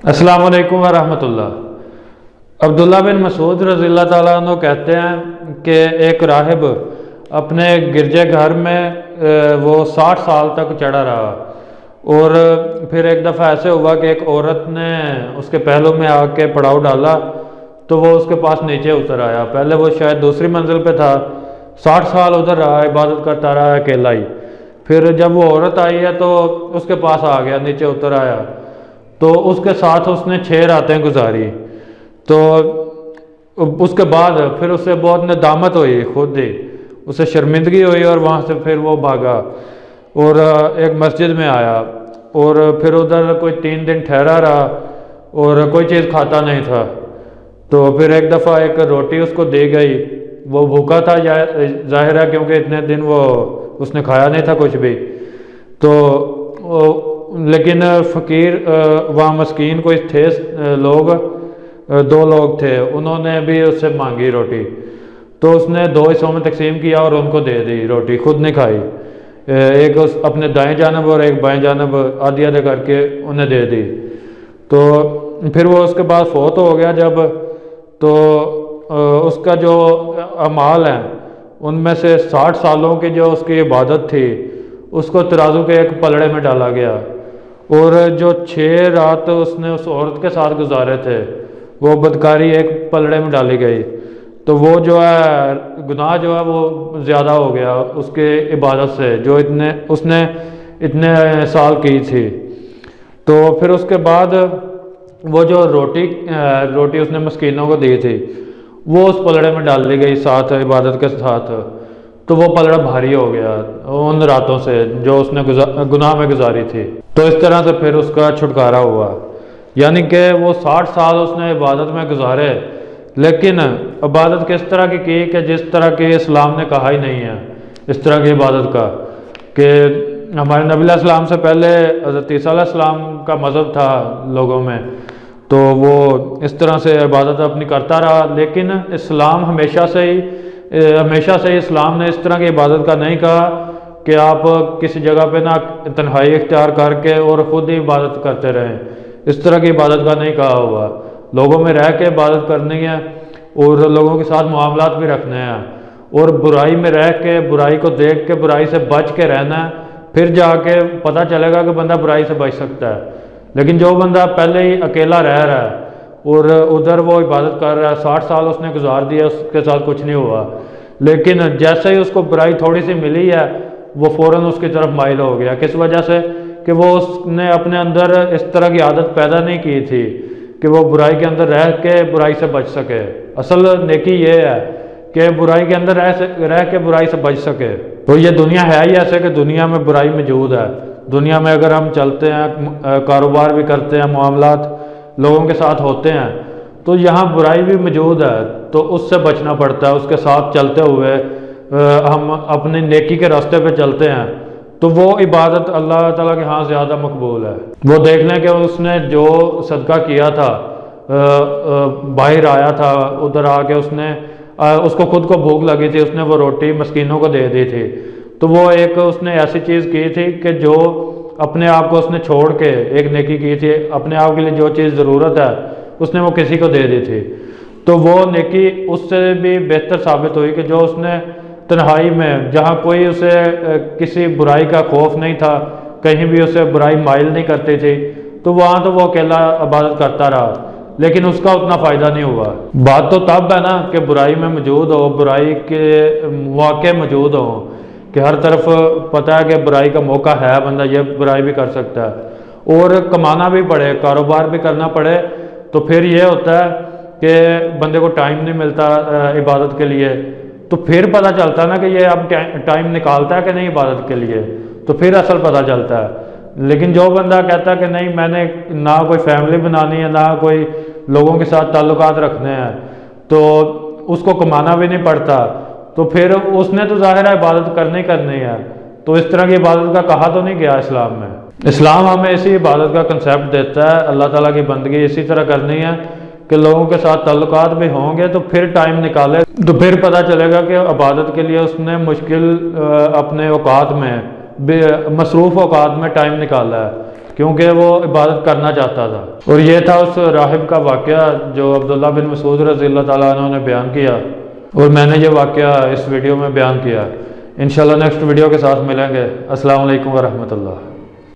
السلام علیکم ورحمۃ اللہ۔ عبداللہ بن مسعود رضی اللہ تعالیٰ عنہ کہتے ہیں کہ ایک راہب اپنے گرجے گھر میں وہ 60 سال تک چڑھا رہا، اور پھر ایک دفعہ ایسے ہوا کہ ایک عورت نے اس کے پہلو میں آ کے پڑاؤ ڈالا تو وہ اس کے پاس نیچے اتر آیا۔ پہلے وہ شاید دوسری منزل پہ تھا، 60 سال ادھر رہا، عبادت کرتا رہا اکیلا ہی۔ پھر جب وہ عورت آئی ہے تو اس کے پاس آ گیا، نیچے اتر آیا، تو اس کے ساتھ اس نے 6 راتیں گزاری۔ تو اس کے بعد پھر اسے بہت ندامت ہوئی، خود ہی اسے شرمندگی ہوئی، اور وہاں سے پھر وہ بھاگا اور ایک مسجد میں آیا، اور پھر ادھر کوئی 3 دن ٹھہرا رہا اور کوئی چیز کھاتا نہیں تھا۔ تو پھر ایک دفعہ ایک روٹی اس کو دی گئی، وہ بھوکا تھا ظاہر ہے، کیونکہ اتنے دن وہ اس نے کھایا نہیں تھا کچھ بھی۔ تو لیکن فقیر وہاں مسکین کوئی تھے لوگ، 2 لوگ تھے، انہوں نے بھی اس سے مانگی روٹی، تو اس نے 2 حصوں میں تقسیم کیا اور ان کو دے دی روٹی، خود نہیں کھائی۔ ایک اپنے دائیں جانب اور ایک بائیں جانب آدھی آدھی کر کے انہیں دے دی۔ تو پھر وہ اس کے بعد فوت ہو گیا جب، تو اس کا جو اعمال ہیں ان میں سے 60 سالوں کی جو اس کی عبادت تھی اس کو ترازو کے ایک پلڑے میں ڈالا گیا، اور جو 6 رات اس نے اس عورت کے ساتھ گزارے تھے وہ بدکاری ایک پلڑے میں ڈالی گئی۔ تو وہ جو ہے گناہ جو ہے وہ زیادہ ہو گیا اس کے عبادت سے، جو اس نے اتنے سال کی تھی۔ تو پھر اس کے بعد وہ جو روٹی اس نے مسکینوں کو دی تھی وہ اس پلڑے میں ڈال لی گئی ساتھ عبادت کے ساتھ، تو وہ پلڑا بھاری ہو گیا ان راتوں سے جو اس نے گناہ میں گزاری تھی۔ تو اس طرح سے پھر اس کا چھٹکارا ہوا، یعنی کہ وہ 60 سال اس نے عبادت میں گزارے، لیکن عبادت کس طرح کی کہ جس طرح کی اسلام نے کہا ہی نہیں ہے اس طرح کی عبادت کا، کہ ہمارے نبی علیہ السلام سے پہلے حضرت عیسیٰ علیہ السلام کا مذہب تھا لوگوں میں، تو وہ اس طرح سے عبادت اپنی کرتا رہا، لیکن اسلام ہمیشہ سے ہی اسلام نے اس طرح کی عبادت کا نہیں کہا کہ آپ کسی جگہ پہ نہ تنہائی اختیار کر کے اور خود ہی عبادت کرتے رہیں، اس طرح کی عبادت کا نہیں کہا ہوا۔ لوگوں میں رہ کے عبادت کرنی ہے اور لوگوں کے ساتھ معاملات بھی رکھنے ہیں، اور برائی میں رہ کے برائی کو دیکھ کے برائی سے بچ کے رہنا ہے، پھر جا کے پتہ چلے گا کہ بندہ برائی سے بچ سکتا ہے۔ لیکن جو بندہ پہلے ہی اکیلا رہ رہا ہے اور ادھر وہ عبادت کر رہا ہے، 60 سال اس نے گزار دیا، اس کے ساتھ کچھ نہیں ہوا، لیکن جیسے ہی اس کو برائی تھوڑی سی ملی ہے وہ فوراً اس کی طرف مائل ہو گیا۔ کس وجہ سے؟ کہ وہ اس نے اپنے اندر اس طرح کی عادت پیدا نہیں کی تھی کہ وہ برائی کے اندر رہ کے برائی سے بچ سکے۔ اصل نیکی یہ ہے کہ برائی کے اندر رہ کے برائی سے بچ سکے۔ تو یہ دنیا ہے ہی ایسے کہ دنیا میں برائی موجود ہے۔ دنیا میں اگر ہم چلتے ہیں، کاروبار بھی کرتے ہیں، معاملات لوگوں کے ساتھ ہوتے ہیں، تو یہاں برائی بھی موجود ہے، تو اس سے بچنا پڑتا ہے۔ اس کے ساتھ چلتے ہوئے ہم اپنی نیکی کے راستے پہ چلتے ہیں، تو وہ عبادت اللہ تعالیٰ کے ہاں زیادہ مقبول ہے۔ وہ دیکھ لیں کہ اس نے جو صدقہ کیا تھا، باہر آیا تھا، ادھر آ کے اس کو خود کو بھوک لگی تھی، اس نے وہ روٹی مسکینوں کو دے دی تھی، تو وہ ایک اس نے ایسی چیز کی تھی کہ جو اپنے آپ کو اس نے چھوڑ کے ایک نیکی کی تھی، اپنے آپ کے لیے جو چیز ضرورت ہے اس نے وہ کسی کو دے دی تھی، تو وہ نیکی اس سے بھی بہتر ثابت ہوئی کہ جو اس نے تنہائی میں، جہاں کوئی اسے کسی برائی کا خوف نہیں تھا، کہیں بھی اسے برائی مائل نہیں کرتی تھی، تو وہاں تو وہ اکیلا عبادت کرتا رہا، لیکن اس کا اتنا فائدہ نہیں ہوا۔ بات تو تب ہے نا کہ برائی میں موجود ہو، برائی کے مواقع موجود ہوں، کہ ہر طرف پتہ ہے کہ برائی کا موقع ہے، بندہ یہ برائی بھی کر سکتا ہے، اور کمانا بھی پڑے، کاروبار بھی کرنا پڑے، تو پھر یہ ہوتا ہے کہ بندے کو ٹائم نہیں ملتا عبادت کے لیے، تو پھر پتہ چلتا ہے نا کہ یہ اب ٹائم نکالتا ہے کہ نہیں عبادت کے لیے، تو پھر اصل پتہ چلتا ہے۔ لیکن جو بندہ کہتا ہے کہ نہیں میں نے نہ کوئی فیملی بنانی ہے، نہ کوئی لوگوں کے ساتھ تعلقات رکھنے ہیں، تو اس کو کمانا بھی نہیں پڑتا، تو پھر اس نے تو ظاہر ہے عبادت کرنی ہے، تو اس طرح کی عبادت کا کہا تو نہیں گیا اسلام میں۔ اسلام ہمیں اسی عبادت کا کنسیپٹ دیتا ہے، اللہ تعالیٰ کی بندگی اسی طرح کرنی ہے کہ لوگوں کے ساتھ تعلقات بھی ہوں گے، تو پھر ٹائم نکالے، تو پھر پتہ چلے گا کہ عبادت کے لیے اس نے مشکل اپنے اوقات میں، مصروف اوقات میں ٹائم نکالا ہے، کیونکہ وہ عبادت کرنا چاہتا تھا۔ اور یہ تھا اس راہب کا واقعہ جو عبداللہ بن مسعود رضی اللہ تعالیٰ عنہ نے بیان کیا، اور میں نے یہ واقعہ اس ویڈیو میں بیان کیا۔ انشاءاللہ نیکسٹ ویڈیو کے ساتھ ملیں گے۔ السلام علیکم ورحمۃ اللہ۔